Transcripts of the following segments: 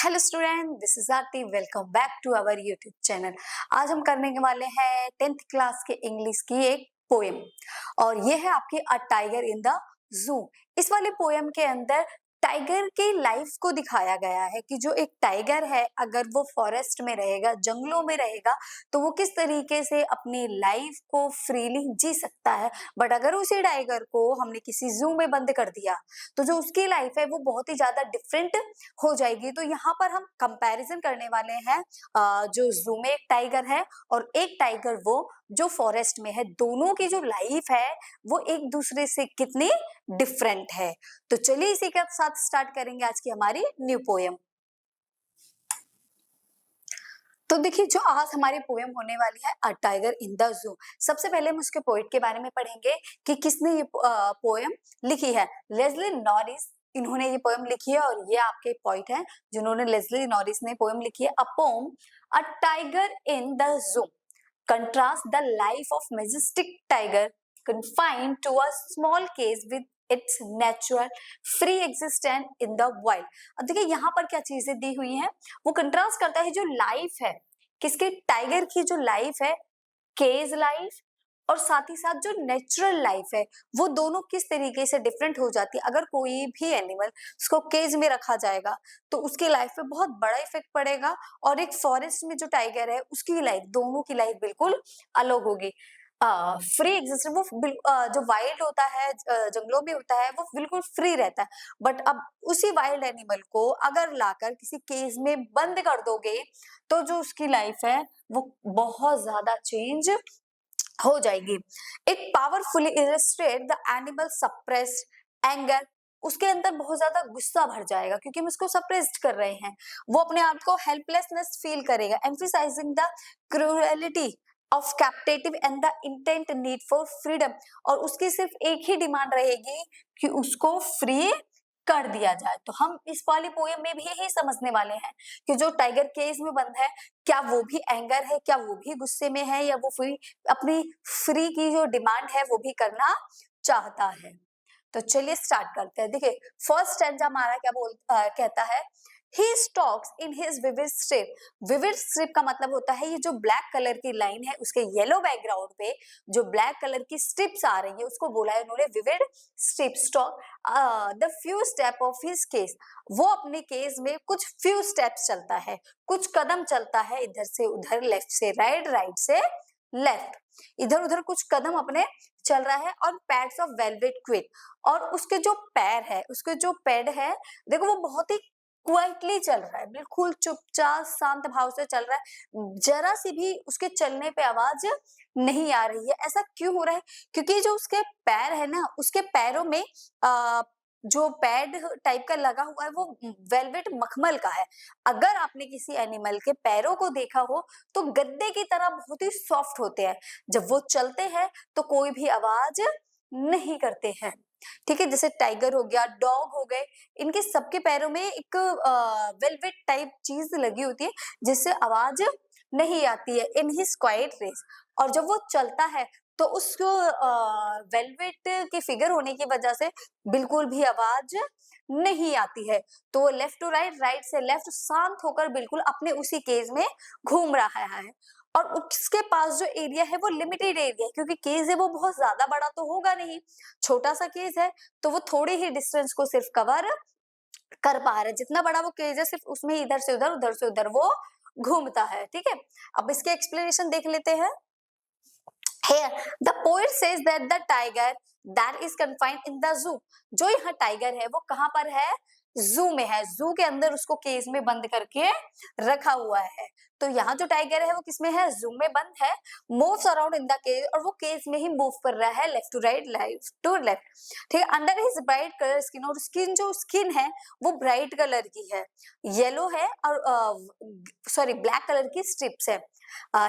Hello student, this is Aarti. Welcome back to our YouTube channel. आज हम करने के वाले हैं 10th क्लास के इंग्लिश की एक पोएम और ये है आपकी a tiger in the zoo. इस वाले पोएम के अंदर टाइगर की लाइफ को दिखाया गया है कि जो एक टाइगर है अगर वो फॉरेस्ट में रहेगा, जंगलों में रहेगा, तो वो किस तरीके से अपनी लाइफ को फ्रीली जी सकता है। बट अगर उसी टाइगर को हमने किसी जू में बंद कर दिया तो जो उसकी लाइफ है वो बहुत ही ज्यादा डिफरेंट हो जाएगी। तो यहाँ पर हम कंपैरिजन करने वाले हैं जो जू में एक टाइगर है और एक टाइगर वो जो फॉरेस्ट में है। दोनों की जो लाइफ है वो एक दूसरे से कितनी डिफरेंट है। तो चलिए इसी के साथ स्टार्ट करेंगे आज की हमारी न्यू पोएम। तो देखिए जो आज हमारी पोएम होने वाली है a tiger in the zoo. सबसे पहले हम उसके पोइट के बारे में पढ़ेंगे कि किसने ये पोएम लिखी है। लेस्ली नॉरिस इन्होंने ये पोएम लिखी है और ये आपके पोइट हैं जिन्होंने लेस्ली नॉरिस ने पोएम लिखी है। A poem a tiger in the zoo contrast the life of majestic tiger confined to a small cage with its natural free existence in the wild। अब देखिए यहाँ पर क्या चीजें दी हुई हैं, वो कंट्रास्ट करता है जो लाइफ है किसके, टाइगर की जो लाइफ है, केज लाइफ, और साथ ही साथ जो नेचुरल लाइफ है वो दोनों किस तरीके से डिफरेंट हो जाती है। अगर कोई भी एनिमल उसको केज में रखा जाएगा तो उसकी लाइफ पे बहुत बड़ा इफेक्ट पड़ेगा और एक फॉरेस्ट में जो टाइगर है उसकी लाइफ, दोनों की लाइफ बिल्कुल अलग होगी। फ्री एग्जिस्टेंस वो जो वाइल्ड होता है, जंगलों में होता है, वो बिल्कुल फ्री रहता है। बट अब उसी वाइल्ड एनिमल को अगर लाकर किसी केज में बंद कर दोगे तो जो उसकी लाइफ है वो बहुत ज्यादा चेंज हो जाएगी। It powerfully illustrate the animal suppressed anger. उसके अंदर बहुत ज्यादा गुस्सा भर जाएगा क्योंकि हम उसको सप्रेस्ड कर रहे हैं। वो अपने आप को हेल्पलेसनेस फील करेगा, emphasising the cruelty of captive and the intent need for freedom. और उसकी सिर्फ एक ही डिमांड रहेगी कि उसको फ्री कर दिया जाए। तो हम इस वाली पोएम में भी यही समझने वाले हैं कि जो टाइगर केज में बंद है क्या वो भी एंगर है, क्या वो भी गुस्से में है, या वो फ्री अपनी फ्री की जो डिमांड है वो भी करना चाहता है। तो चलिए स्टार्ट करते हैं। देखिए फर्स्ट स्टैंजा हमारा क्या कहता है, he stalks in his vivid strip. Vivid strip का मतलब होता है ये जो ब्लैक कलर की लाइन है उसके येलो बैकग्राउंड पे जो ब्लैक कलर की स्ट्रिप्स आ रही है उसको बोला है उन्होंने vivid strip. Stock the few step of his case. वो अपने केस में कुछ फ्यू स्टेप्स चलता है, कुछ कदम चलता है, इधर से उधर, लेफ्ट से राइट, राइट से लेफ्ट, इधर उधर कुछ कदम अपने चल रहा है। और पैड्स ऑफ वेलवेट क्विट, और उसके जो पैर है, उसके जो पैड है, देखो वो बहुत ही क्वाइटली चल रहा है, बिल्कुल चुपचाप शांत भाव से चल रहा है। जरा सी भी उसके चलने पे आवाज नहीं आ रही है। ऐसा क्यों हो रहा है? क्योंकि जो उसके पैर है ना, उसके पैरों में जो पैड टाइप का लगा हुआ है वो वेलवेट मखमल का है। अगर आपने किसी एनिमल के पैरों को देखा हो तो गद्दे की तरह बहुत ही सॉफ्ट होते हैं। जब वो चलते हैं तो कोई भी आवाज नहीं करते हैं। ठीक है, जैसे टाइगर हो गया, डॉग हो गए, इनके सबके पैरों में एक वेलवेट टाइप चीज लगी होती है जिससे आवाज नहीं आती है इन हिज क्वाइट रेस। और जब वो चलता है तो उसको वेलवेट के फिगर होने की वजह से बिल्कुल भी आवाज नहीं आती है। तो वो लेफ्ट टू राइट, राइट से लेफ्ट शांत होकर बिल्कुल अपने उसी केज में घूम रहा है। और उसके पास जो एरिया है वो लिमिटेड एरिया है क्योंकि केज है वो बहुत ज्यादा बड़ा तो होगा नहीं, छोटा सा केज है, तो वो थोड़े ही डिस्टेंस को सिर्फ कवर कर पा रहा है। जितना बड़ा वो केज है सिर्फ उसमें इधर से उधर, उधर से उधर वो घूमता है। ठीक है, अब इसके एक्सप्लेनेशन देख लेते हैं। Here, the poet says that the tiger that is confined in the zoo, जो यहाँ टाइगर है वो कहाँ पर है? जू में है। जू के अंदर उसको केज में बंद करके रखा हुआ है। तो यहाँ जो टाइगर है वो किसमें है? जू में बंद है। Moves around in the cage, और वो केज में ही मूव कर रहा है left to right, left to left. ठीक है, under his bright colour skin, और स्किन जो स्किन है वो ब्राइट कलर की है, येलो है, और सॉरी ब्लैक कलर की स्ट्रिप्स है।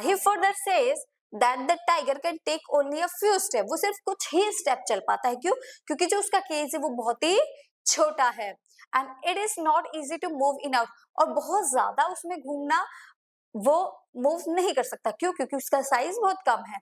He further says that the tiger can take only a few step, वो सिर्फ कुछ ही स्टेप चल पाता है। क्यों? क्योंकि जो उसका केज है वो बहुत ही छोटा है। And it is not easy to move in out, और बहुत ज्यादा उसमें घूमना वो मूव नहीं कर सकता। क्यों? क्योंकि उसका साइज बहुत कम है।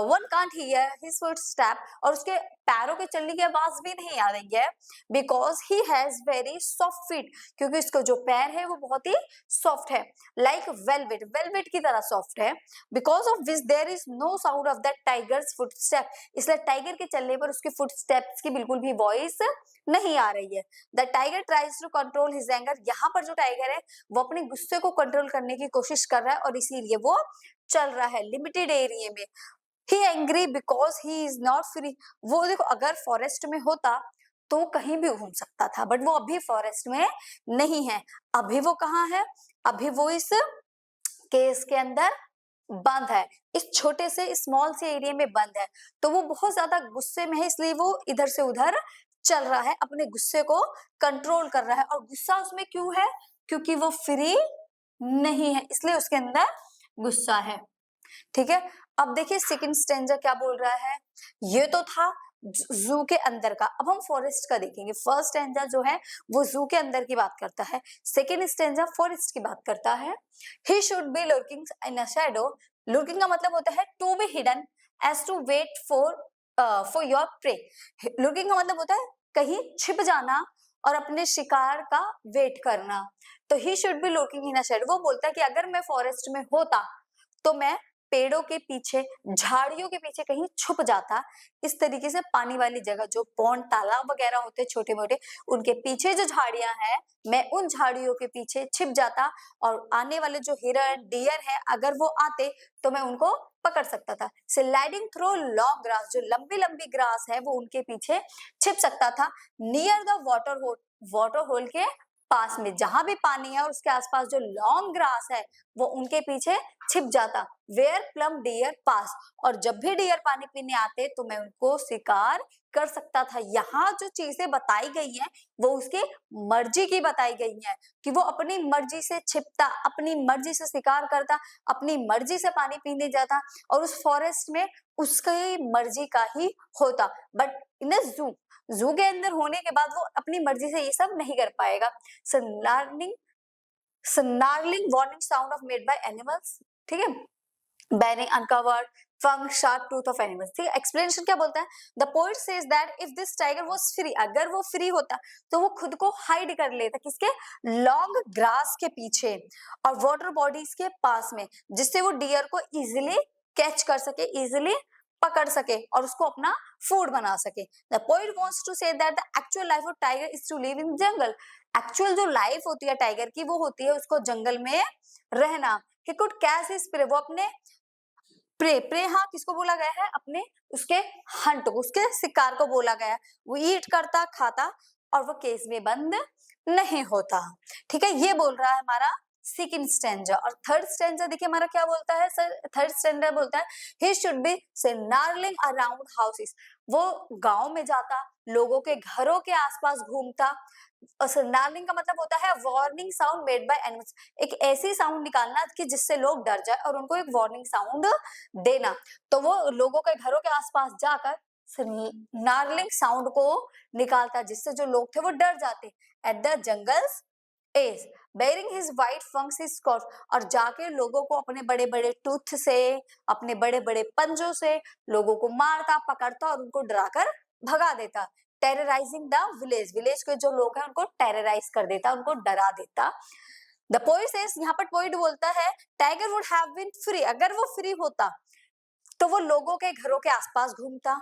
One can't hear his footstep, और उसके पैरों के चलने की आवाज भी नहीं आ रही है, because he has very soft feet, क्योंकि उसका जो पैर है वो बहुत ही सॉफ्ट है, लाइक वेलवेट, वेलवेट की तरह सॉफ्ट है। Because of which there is no sound of that tiger's footstep, इसलिए टाइगर के चलने पर उसके फुटस्टेप्स की बिल्कुल भी वॉइस नहीं आ रही है। The tiger tries to control his anger, यहाँ पर जो टाइगर है वो अपने गुस्से को कंट्रोल करने की कोशिश कर रहा है और इसीलिए वो चल रहा है लिमिटेड एरिया में। He angry because he is not free, वो देखो अगर फॉरेस्ट में होता तो कहीं भी घूम सकता था, बट वो अभी फॉरेस्ट में नहीं है। अभी वो कहाँ है? अभी वो इस केस के अंदर बंद है, इस छोटे से स्मॉल से एरिया में बंद है। तो वो बहुत ज्यादा गुस्से में है, इसलिए वो इधर से उधर चल रहा है, अपने गुस्से को कंट्रोल कर रहा है। और गुस्सा उसमें क्यों है? क्योंकि वो फ्री नहीं है, इसलिए उसके अंदर गुस्सा है। ठीक है, अब देखिए सेकंड स्टैंजा क्या बोल रहा है। ये तो था जू के अंदर का, अब हम फॉरेस्ट का देखेंगे। फर्स्ट स्टैंजा जो है वो जू के अंदर की बात करता है, सेकंड स्टैंजा फॉरेस्ट की बात करता है। He should be lurking in a shadow, lurking का मतलब होता है to be hidden as to wait for your prey. Lurking का मतलब होता है कहीं छिप जाना और अपने शिकार का वेट करना। तो ही should be lurking in a shadow, वो बोलता है कि अगर मैं फॉरेस्ट में होता तो मैं पेड़ों के पीछे, झाड़ियों के पीछे कहीं छुप जाता। इस तरीके से पानी वाली जगह, जो पौंड तालाब वगैरह होते छोटे मोटे, उनके पीछे जो झाड़ियां हैं, मैं उन झाड़ियों के पीछे छिप जाता और आने वाले जो हिरण डियर है अगर वो आते तो मैं उनको पकड़ सकता था। स्लाइडिंग थ्रू लॉन्ग ग्रास, जो लंबी लंबी ग्रास है वो उनके पीछे छिप सकता था। Near the water hole, water hole के पास में, जहां भी पानी है और उसके आसपास जो लॉन्ग ग्रास है वो उनके पीछे छिप जाता। वेयर प्लम डियर पास, और जब भी डियर पानी पीने आते तो मैं उनको शिकार कर सकता था। यहाँ जो चीजें बताई गई हैं वो उसके मर्जी की बताई गई हैं, कि वो अपनी मर्जी से छिपता, अपनी मर्जी से शिकार करता, अपनी मर्जी से पानी पीने जाता, और उस फॉरेस्ट में उसकी मर्जी का ही होता। बट इन अ जू, जू के अंदर होने के बाद वो अपनी मर्जी से ये सब नहीं कर पाएगा। snarling snarling warning sound of made by animals, ठीक है, bearing uncovered fang sharp tooth of animals। ठीक है, एक्सप्लेनेशन क्या बोलता है? The poet says that if this tiger was free, अगर वो फ्री होता तो वो खुद को हाइड कर लेता, किसके? लॉन्ग ग्रास के पीछे और वाटर बॉडीज के पास में, जिससे वो डियर को इजिली कैच कर सके, इजिली पकड़ सके और उसको अपना फूड बना सके। The poet wants to say that the actual life of tiger is to live in jungle, actual जो लाइफ होती है टाइगर की वो होती है उसको जंगल में रहना। He could catch his prey, वो अपने प्रे, प्रे हाँ किसको बोला गया है? अपने उसके हंट, उसके शिकार को बोला गया है। वो ईट करता, खाता और वो केज में बंद नहीं होता। ठीक है, ये बोल रहा है हमारा सेकंड स्टैंजा। और थर्ड स्टैंजा देखिए हमारा क्या बोलता है सर? थर्ड स्टैंजा बोलता है he should B snarling around houses, वो गांव में जाता, लोगों के घरों के आसपास घूमता। स्नार्लिंग का मतलब होता है warning sound made by animals, एक ऐसी साउंड निकालना कि जिससे लोग डर जाए और उनको एक वार्निंग साउंड देना। तो वो लोगों के घरों के आसपास जाकर नार्लिंग साउंड को निकालता, जिससे जो लोग थे वो डर जाते। At the jungle's edge baring his white fangs his scorch, और जाके लोगों को अपने बड़े बड़े टूथ से, अपने बड़े बड़े पंजों से लोगों को मारता, पकड़ता और उनको डराकर भगा देता। टेरराइजिंग द विलेज, विलेज के जो लोग हैं उनको टेरराइज कर देता, उनको डरा देता। द पोएट सेज, यहाँ पर पोएट बोलता है tiger would have been free, अगर वो फ्री होता तो वो लोगों के घरों के आसपास घूमता,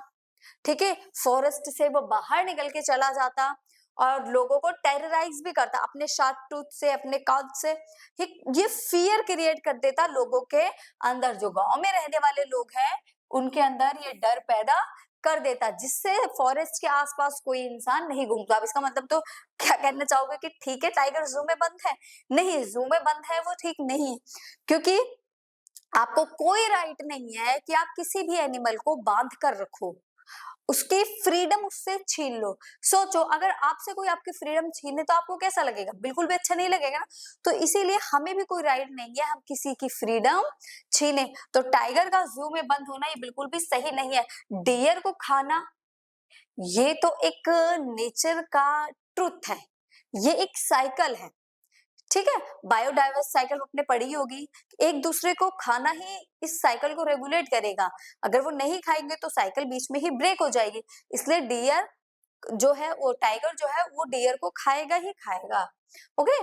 ठीक है, फॉरेस्ट से वो बाहर निकल के चला जाता और लोगों को टेरराइज भी करता अपने शार्प टूथ से, अपने काउच से। ये फियर क्रिएट कर देता लोगों के अंदर, जो गांव में रहने वाले लोग हैं उनके अंदर ये डर पैदा कर देता, जिससे फॉरेस्ट के आसपास कोई इंसान नहीं घूमता। अब इसका मतलब तो क्या कहना चाहोगे कि ठीक है टाइगर जू में बंद है? नहीं, जू में बंद है वो ठीक नहीं है, क्योंकि आपको कोई राइट नहीं है कि आप किसी भी एनिमल को बांध कर रखो, उसकी फ्रीडम उससे छीन लो। सोचो अगर आपसे कोई आपकी फ्रीडम छीने तो आपको कैसा लगेगा? बिल्कुल भी अच्छा नहीं लगेगा ना। तो इसीलिए हमें भी कोई राइट नहीं है हम किसी की फ्रीडम छीने। तो टाइगर का जू में बंद होना ये बिल्कुल भी सही नहीं है। डियर को खाना ये तो एक नेचर का ट्रुथ है, ये एक साइकिल है, ठीक है, बायोडाइवर्स साइकिल आपने पढ़ी होगी, एक दूसरे को खाना ही इस साइकिल को रेगुलेट करेगा, अगर वो नहीं खाएंगे तो साइकिल बीच में ही ब्रेक हो जाएगी, इसलिए डियर जो है वो टाइगर जो है वो डियर को खाएगा ही खाएगा। ओके,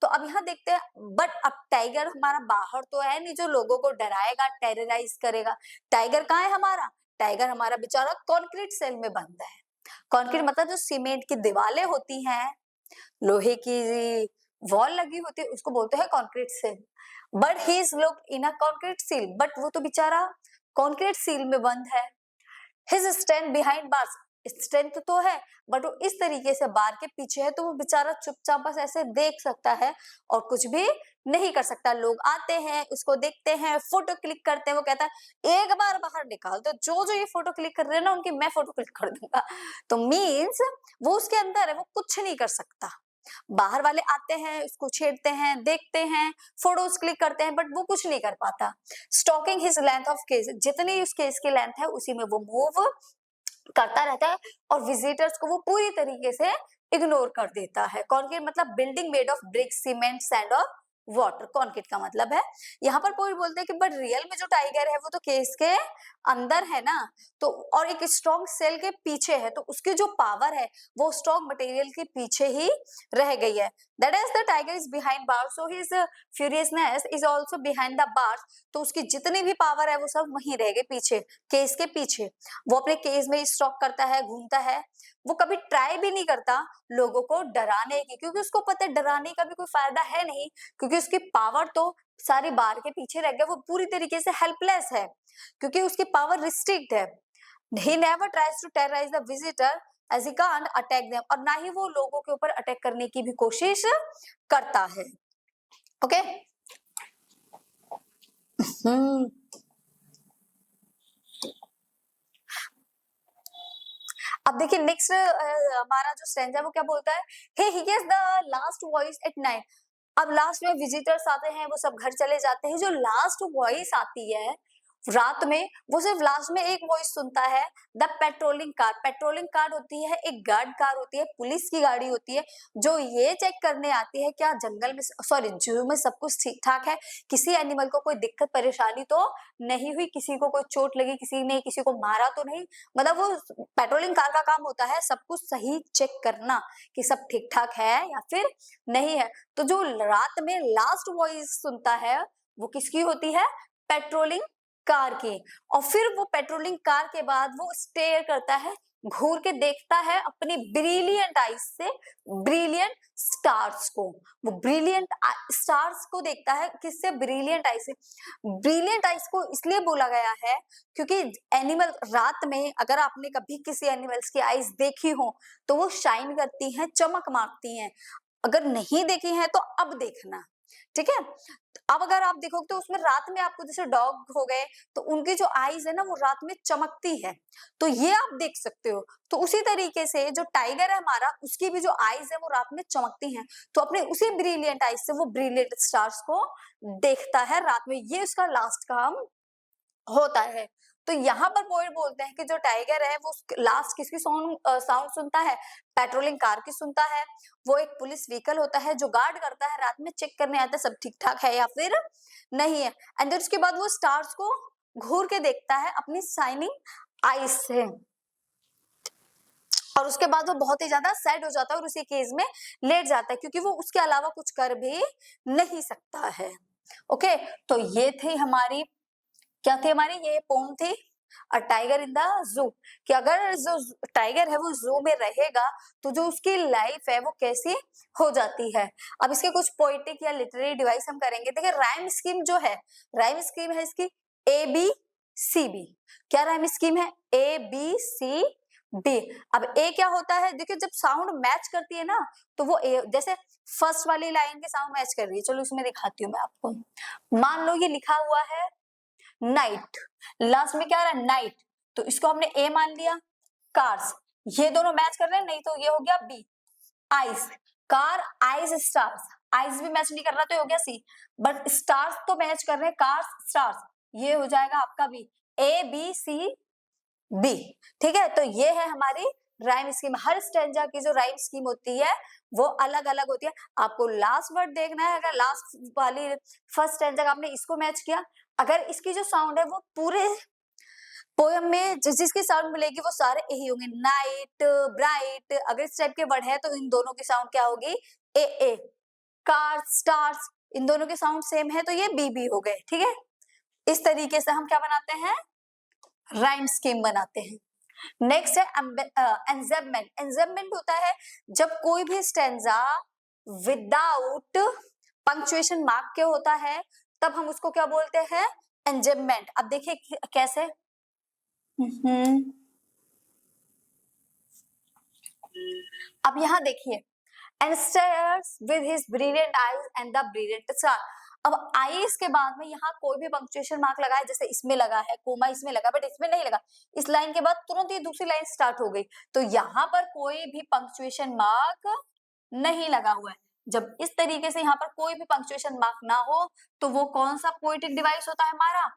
तो अब यहाँ देखते हैं, बट अब टाइगर हमारा बाहर तो है नहीं जो लोगों को डराएगा, टेरराइज करेगा। टाइगर कहाँ है हमारा? टाइगर हमारा बेचारा कॉन्क्रीट सेल में बंद है। कॉन्क्रीट मतलब जो सीमेंट की दीवारें होती हैं, लोहे की वॉल लगी होती है, उसको बोलते हैं concrete cell. But he is locked in a concrete cell, but वो तो बेचारा कॉन्क्रीट सील में बंद है। His strength behind bars, strength तो है बट वो इस तरीके से बार के पीछे है, तो वो बेचारा चुपचाप बस ऐसे देख सकता है और कुछ भी नहीं कर सकता। लोग आते हैं, उसको देखते हैं, फोटो क्लिक करते हैं, वो कहता है एक बार बाहर निकाल दो, जो जो ये फोटो क्लिक कर रहे हैं ना उनकी मैं फोटो क्लिक कर दूंगा। तो मीन्स वो उसके अंदर है, वो कुछ नहीं कर सकता। बाहर वाले आते हैं, उसको छेड़ते हैं, देखते हैं, फोटोज क्लिक करते हैं, बट वो कुछ नहीं कर पाता। Stalking his length of cage, जितनी उस केस की लेंथ है उसी में वो मूव करता रहता है और विजिटर्स को वो पूरी तरीके से इग्नोर कर देता है। कॉन्क्रीट मतलब building made of brick, cement, sand और वाटर, कॉन्क्रीट का मतलब है। यहाँ पर कोई बोलते हैं कि बट रियल में जो टाइगर है वो तो केस के अंदर है ना, तो और एक स्ट्रॉन्ग सेल के पीछे है, तो उसकी जो पावर है वो स्ट्रॉन्ग मटेरियल के पीछे ही रह गई है। That is the tiger is behind bars, so his furiousness is also behind the bars, तो उसकी जितनी भी पावर है वो सब वहीं रह गए पीछे, केस के पीछे। वो अपने केस में स्टॉक करता है, घूमता है, वो कभी ट्राई भी नहीं करता लोगों को डराने की, क्योंकि उसको पता है डराने का भी कोई फायदा है नहीं, क्योंकि उसकी पावर तो सारी बार के पीछे रह गया, वो पूरी तरीके से हेल्पलेस है क्योंकि उसकी पावर रिस्ट्रिक्ट है। He never tries to terrorise the visitor as he can't attack them, और ना ही वो लोगों के ऊपर अटैक करने की भी कोशिश करता है। ओके अब देखिए नेक्स्ट हमारा जो स्टैंजा है वो क्या बोलता है, he he hears the last voice at night. अब लास्ट में विजिटर्स आते हैं, वो सब घर चले जाते हैं, जो लास्ट वॉइस आती है रात में, वो सिर्फ लास्ट में एक वॉइस सुनता है, the patrolling car. Patrolling car होती है एक गार्ड कार होती है, पुलिस की गाड़ी होती है, जो ये चेक करने आती है क्या जंगल में, सॉरी जू में सब कुछ ठीक ठाक है, किसी एनिमल को कोई दिक्कत परेशानी तो नहीं हुई, किसी को कोई चोट लगी, किसी ने किसी को मारा तो नहीं, मतलब वो पेट्रोलिंग कार का काम होता है सब कुछ सही चेक करना कि सब ठीक ठाक है या फिर नहीं है। तो जो रात में लास्ट वॉइस सुनता है वो किसकी होती है? पेट्रोलिंग कार की। और फिर वो पेट्रोलिंग कार के बाद वो स्टेयर करता है, घूर के देखता है अपनी ब्रिलियंट आईज से ब्रिलियंट स्टार्स को, वो ब्रिलियंट स्टार्स को देखता है, किससे? ब्रिलियंट आईज से। ब्रिलियंट आईज को इसलिए बोला गया है क्योंकि एनिमल रात में अगर आपने कभी किसी एनिमल्स की आईज देखी हो तो वो शाइन करती हैं, चमक मारती हैं, अगर नहीं देखी है तो अब देखना, ठीक है। अब अगर आप देखोगे तो उसमें रात में आपको जैसे डॉग हो गए तो उनकी जो आईज है ना वो रात में चमकती है, तो ये आप देख सकते हो। तो उसी तरीके से जो टाइगर है हमारा, उसकी भी जो आईज है वो रात में चमकती हैं, तो अपने उसी ब्रिलियंट आईज से वो ब्रिलियंट स्टार्स को देखता है रात में, ये उसका लास्ट काम होता है। तो यहाँ पर पोएट बोलते हैं कि जो टाइगर है वो लास्ट किसकी साउंड सुनता है? पेट्रोलिंग कार की सुनता है। वो एक पुलिस व्हीकल होता है जो गार्ड करता है, रात में चेक करने आता है सब ठीक ठाक है या फिर नहीं है, एंड देन उसके बाद वो स्टार्स को घूर के देखता है अपनी शाइनिंग आईज से, और उसके बाद वो बहुत ही ज्यादा सैड हो जाता है और उसी केस में लेट जाता है क्योंकि वो उसके अलावा कुछ कर भी नहीं सकता है। ओके, तो ये थी हमारी, क्या थी हमारी, ये पोम थी a tiger in the zoo, कि अगर जो टाइगर है वो जू में रहेगा तो जो उसकी लाइफ है वो कैसी हो जाती है। अब इसके कुछ पोएटिक या लिटरेरी डिवाइस हम करेंगे। देखिए राइम स्कीम जो है, राइम स्कीम है इसकी ए बी सी बी। क्या राइम स्कीम है? A B C B. अब ए क्या होता है? देखिए जब साउंड मैच करती है ना तो वो ए, जैसे फर्स्ट वाली लाइन के साउंड मैच कर रही है, चलो इसमें दिखाती हूँ मैं आपको। मान लो ये लिखा हुआ है नाइट, लास्ट में क्या आ रहा है? नाइट, तो इसको हमने ए मान लिया। कार्स, ये दोनों मैच कर रहे हैं, नहीं तो ये हो गया B. Eyes, car eyes stars, eyes भी मैच नहीं कर रहा तो हो गया सी, बट स्टार्स तो मैच कर रहे हैं, कार्स स्टार्स, ये हो जाएगा आपका B. A B C B, ठीक है। तो ये है हमारी राइम स्कीम। हर स्टैंजा की जो राइम स्कीम होती है वो अलग अलग होती है। आपको लास्ट वर्ड देखना है, अगर लास्ट वाली फर्स्ट स्टैंजा का आपने इसको मैच किया, अगर इसकी जो साउंड है वो पूरे पोयम में जिस जिसकी साउंड मिलेगी वो सारे यही होंगे, नाइट, ब्राइट। अगर इस टाइप के वर्ड है तो इन दोनों की साउंड क्या होगी, ए। कार्स, स्टार्स, इन दोनों के साउंड सेम है तो ये बी हो गए, ठीक है। इस तरीके से हम क्या बनाते हैं, राइम स्कीम बनाते हैं। नेक्स्ट है एंजेबमेंट। एंजेबमेंट होता है जब कोई भी स्टेंजा विदाउट पंक्चुएशन मार्क के होता है, तब हम उसको क्या बोलते हैं, एंजेबमेंट। अब देखिए कैसे, अब यहाँ देखिए, and stares with his brilliant eyes and the brilliant star। अब आईज के बाद में यहाँ कोई भी पंक्चुएशन मार्क लगा है, जैसे इसमें लगा है, कोमा इसमें लगा, बट इसमें नहीं लगा। इस लाइन के बाद तुरंत ये दूसरी लाइन स्टार्ट हो गई, तो यहाँ पर कोई भी पंक्चुएशन मार्क नहीं लगा हुआ है। जब इस तरीके से यहाँ पर कोई भी पंक्चुएशन मार्क ना हो तो वो कौन सा पोएटिक डिवाइस होता है हमारा,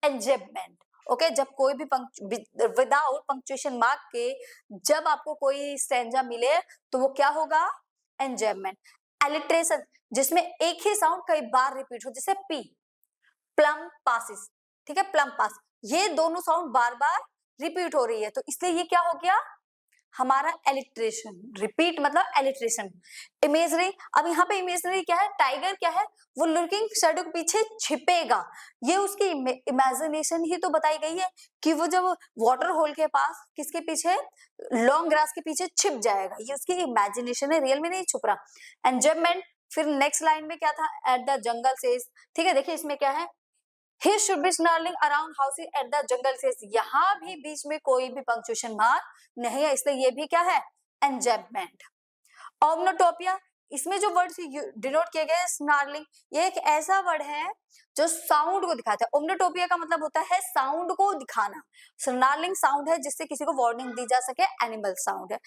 एंजेबमेंट। ओके, जब कोई भी विदाउट पंक्चुएशन मार्क के जब आपको कोई स्टैंजा मिले तो वो क्या होगा, एंजेबमेंट। एलिट्रेशन, जिसमें एक ही साउंड कई बार रिपीट हो, जैसे पी, प्लम पासिस, ठीक है, प्लम पास, ये दोनों साउंड बार बार रिपीट हो रही है तो इसलिए ये क्या हो गया हमारा एलिट्रेशन। रिपीट मतलब एलिट्रेशन। इमेजरी, अब यहाँ पे इमेजरी क्या है, टाइगर क्या है, वो लुकिंग शैडो के पीछे छिपेगा। ये उसकी इमेजिनेशन ही तो बताई गई है कि वो जब वाटर होल के पास किसके पीछे, लॉन्ग ग्रास के पीछे छिप जाएगा, ये उसकी इमेजिनेशन है, रियल में नहीं छुप रहा। एंजॉयमेंट, फिर नेक्स्ट लाइन में क्या था, एट द जंगल सेज, ठीक है, देखिए इसमें क्या है, He should be snarling around houses at the jungle says। यहाँ भी बीच में कोई भी पंक्चुएशन मार्क नहीं है, इसलिए ये भी क्या है, एंजेबमेंट। ओमनोटोपिया, इसमें जो वर्ड डिनोट किए गए स्नार्लिंग, ये एक ऐसा वर्ड है जो साउंड को दिखाता है। ओमनोटोपिया का मतलब होता है साउंड को दिखाना, स्नार्लिंग साउंड है जिससे किसी को वार्निंग दी जा सके, एनिमल साउंड है।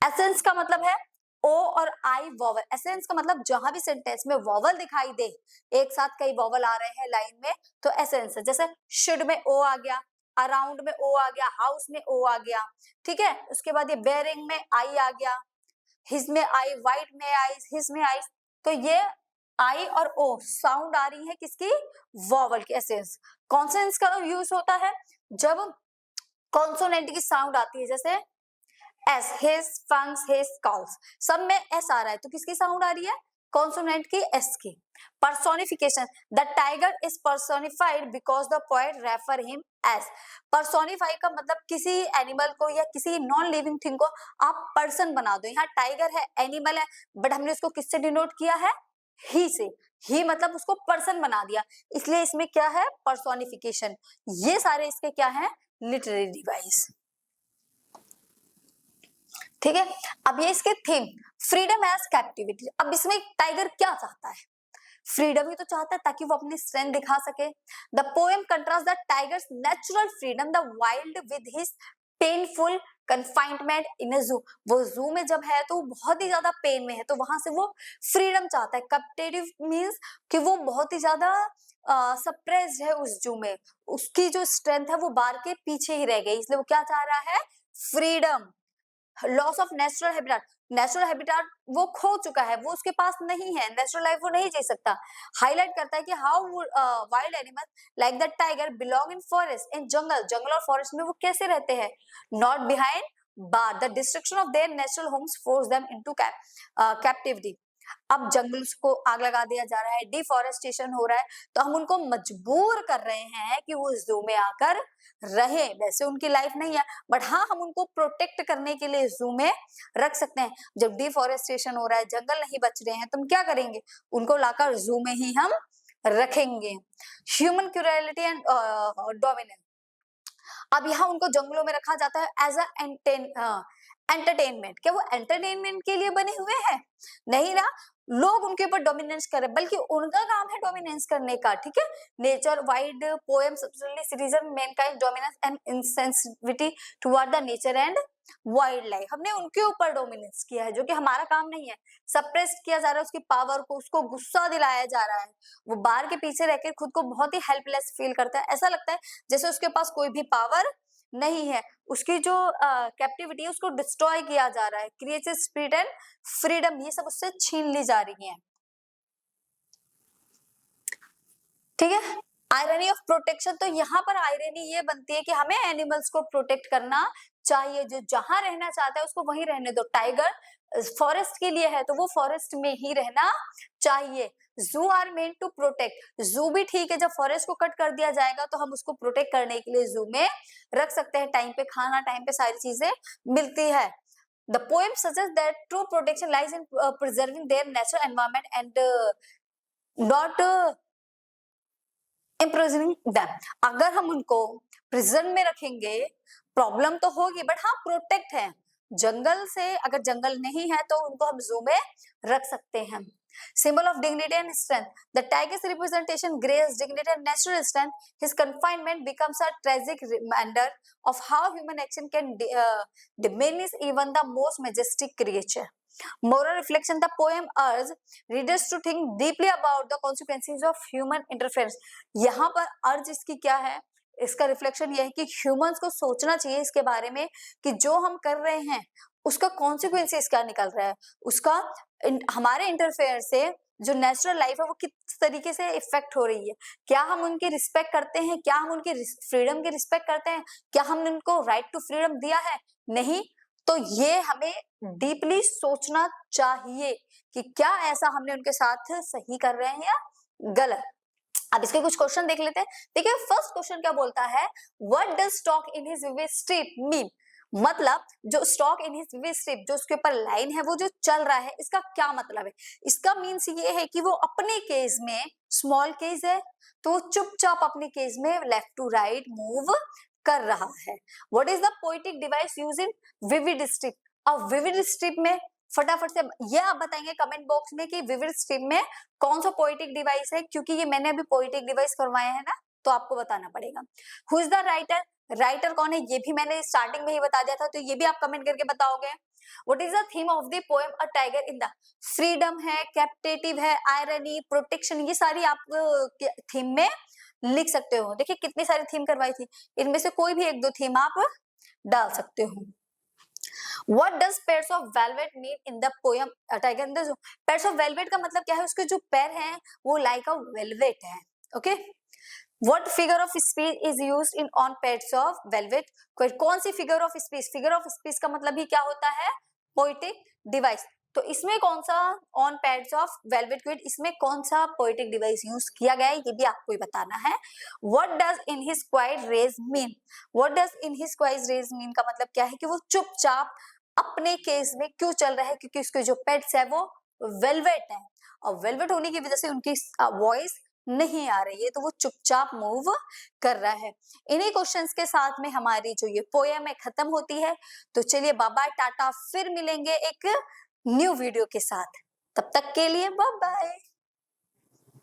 एसेंस का मतलब है ओ और आई वॉवल। एसेंस का मतलब जहां भी सेंटेंस में वॉवल दिखाई दे, एक साथ कई वॉवल आ रहे हैं लाइन में तो एसेंस है। जैसे शुड में ओ आ गया, अराउंड में ओ आ गया, हाउस में ओ आ गया, ठीक है। उसके बाद ये बेरिंग में आई आ गया, हिज में आई, वाइट में आई, हिज में आई, तो ये आई और ओ साउंड आ रही है किसकी, वॉवल की, एसेंस। कॉन्सोनेंट्स का यूज होता है जब कॉन्सोनेंट की साउंड आती है, जैसे एस, हिज, फंक्स, हिज, कॉल्स, सब में एस आ रहा है तो किसकी साउंड आ रही है, कॉन्सोनेंट की, एस की। Personification, the tiger is personified because the poet refer him as. Personify का मतलब किसी एनिमल को या किसी नॉन लिविंग थिंग को आप पर्सन बना दो। यहाँ टाइगर है, एनिमल है, बट हमने उसको किससे डिनोट किया है, ही से। ही मतलब उसको पर्सन बना दिया, इसलिए इसमें क्या है, पर्सोनिफिकेशन। ये सारे इसके क्या है, लिटरेरी डिवाइस, ठीक है। अब ये इसके थीम, फ्रीडम एज कैप्टिविटी। अब इसमें टाइगर क्या चाहता है, फ्रीडम ही तो चाहता है ताकि वो अपनी स्ट्रेंथ दिखा सके। The poem contrast the tiger's natural freedom the wild with his painful confinement in a zoo. वो जू में जब है तो वो बहुत ही ज्यादा पेन में है तो वहां से वो फ्रीडम चाहता है। कैप्टिव मींस कि वो बहुत ही ज्यादा सप्रेस्ड है उस जू में, उसकी जो स्ट्रेंथ है वो बार के पीछे ही रह गई, इसलिए वो क्या चाह रहा है, freedom. Loss of natural habitat, natural habitat वो खो चुका है, वो उसके पास नहीं है, नेचुरल लाइफ वो नहीं जी सकता। हाईलाइट करता है कि how wild animal like the tiger belong in forest, in jungle, जंगल और फॉरेस्ट में वो कैसे रहते हैं, not behind bar, the destruction of their natural homes forces them into captivity. अब जंगल्स को आग लगा दिया जा रहा है, डिफॉरेस्टेशन हो रहा है, तो हम उनको मजबूर कर रहे हैं कि वो जू में आकर रहे। वैसे उनकी लाइफ नहीं है, बट हाँ हम उनको प्रोटेक्ट करने के लिए जू में रख सकते हैं। जब डिफॉरेस्टेशन हो रहा है, जंगल नहीं बच रहे हैं, तो हम क्या करेंगे, उनको लाकर जू में ही हम रखेंगे। ह्यूमन क्यूरियोसिटी एंड डोमिनेंस, अब यहाँ उनको जंगलों में रखा जाता है एज अ एंटरटेनमेंट। क्या वो एंटरटेनमेंट के लिए बने हुए हैं, नहीं ना, लोग उनके ऊपर डोमिनेंस कर रहे हैं, बल्कि उनका काम है डोमिनेंस करने का, ठीक है। Nature wide poem citizen Mankind dominance and insensitivity toward the nature and wild life, हमने उनके ऊपर डोमिनेंस किया है जो कि हमारा काम नहीं है। सप्रेस किया जा रहा है उसकी पावर को, उसको गुस्सा दिलाया जा रहा है, वो बार के पीछे रहकर खुद को बहुत ही हेल्पलेस फील करता है, ऐसा लगता है जैसे उसके पास कोई भी पावर नहीं है, उसकी जो कैप्टिविटी है उसको डिस्ट्रॉय किया जा रहा है, क्रिएचर स्पिरिट एंड फ्रीडम ये सब उससे छीन ली जा रही है। ठीक है, आयरनी ऑफ प्रोटेक्शन, तो यहाँ पर आयरनी ये बनती है कि हमें एनिमल्स को प्रोटेक्ट करना चाहिए, जो जहां रहना चाहता है उसको वहीं रहने दो। टाइगर फॉरेस्ट के लिए है तो वो फॉरेस्ट में ही रहना चाहिए। जू आर मेंट टू प्रोटेक्ट, जू भी ठीक है, जब फॉरेस्ट को कट कर दिया जाएगा तो हम उसको प्रोटेक्ट करने के लिए जू में रख सकते हैं, टाइम पे खाना, टाइम पे सारी चीजें मिलती है। The poem suggests that true protection lies in preserving their natural environment and not imprisoning them. अगर हम उनको प्रिजन में रखेंगे प्रॉब्लम तो होगी, बट हाँ प्रोटेक्ट है। जंगल से, अगर जंगल नहीं है तो उनको हम जू में रख सकते हैं। Symbol of dignity and strength. The tiger's representation grace, dignity and natural strength. His confinement becomes a tragic reminder of how human action can diminish even the most majestic creature. Moral reflection. The poem urges readers to think deeply about the consequences of human interference. यहाँ पर अर्ज इसकी क्या है, इसका reflection यह है कि ह्यूमंस को सोचना चाहिए इसके बारे में कि जो हम कर रहे हैं उसका कॉन्सिक्वेंसेस क्या निकल रहा है, उसका हमारे इंटरफेयर से जो नेचुरल लाइफ है वो किस तरीके से इफेक्ट हो रही है। क्या हम उनकी रिस्पेक्ट करते हैं, क्या हम उनकी फ्रीडम की रिस्पेक्ट करते हैं, क्या हमने उनको राइट टू फ्रीडम दिया है? नहीं। तो ये हमें डीपली सोचना चाहिए कि क्या ऐसा हमने उनके साथ सही कर रहे हैं या गलत। अब इसके कुछ क्वेश्चन देख लेते हैं। देखिए फर्स्ट क्वेश्चन क्या बोलता है, what does stock in his vivid strip mean, मतलब जो stock in his vivid strip, जो उसके ऊपर लाइन है वो जो चल रहा है, इसका क्या मतलब है? इसका मीन्स ये है कि वो अपने केस में, स्मॉल केस है तो वो चुपचाप अपने केस में लेफ्ट टू राइट मूव कर रहा है। What is the poetic device use in vivid strip, अब विविड स्ट्रिप में फटाफट से ये आप बताएंगे कमेंट बॉक्स में कि विविड स्ट्रिप में कौन सा पोएटिक डिवाइस है, क्योंकि ये मैंने अभी पोएटिक डिवाइस करवाए हैं ना, तो आपको बताना पड़ेगा। Who is the writer, writer कौन है ये भी मैंने स्टार्टिंग में ही बता दिया था, तो ये भी आप कमेंट करके बताओगे। What is the theme of the poem a tiger in the, freedom है, कैप्टिव है, आयरनी, प्रोटेक्शन, ये सारी आप थीम में लिख सकते हो। देखिए कितनी सारी थीम करवाई थी, इनमें से कोई भी एक दो थीम आप डाल सकते हो। What does pairs of velvet mean in the poem Tiger in the Zoo? Pairs of velvet का मतलब क्या है, उसके जो पैर हैं वो like a velvet है। Okay? What figure of speech is used in on pairs of velvet? कौन सी figure of speech? Figure of speech का मतलब ही क्या होता है, poetic device। तो इसमें कौन सा on pads of velvet quiet, इसमें कौन सा पोएटिक डिवाइस यूज किया गया है ये भी आपको ही बताना है। What does in his quiet rage mean, what does in his quiet rage mean का मतलब क्या है कि वो चुपचाप अपने केस में क्यों चल रहा है, क्योंकि उसके जो पेट्स है वो वेलवेट है, और वेलवेट होने की वजह से उनकी वॉइस नहीं आ रही है, तो वो चुपचाप मूव कर रहा है। इन्हीं क्वेश्चंस के साथ में हमारी जो ये पोएम है खत्म होती है। तो चलिए बाय बाय टाटा, फिर मिलेंगे एक न्यू वीडियो के साथ, तब तक के लिए बाय बाय।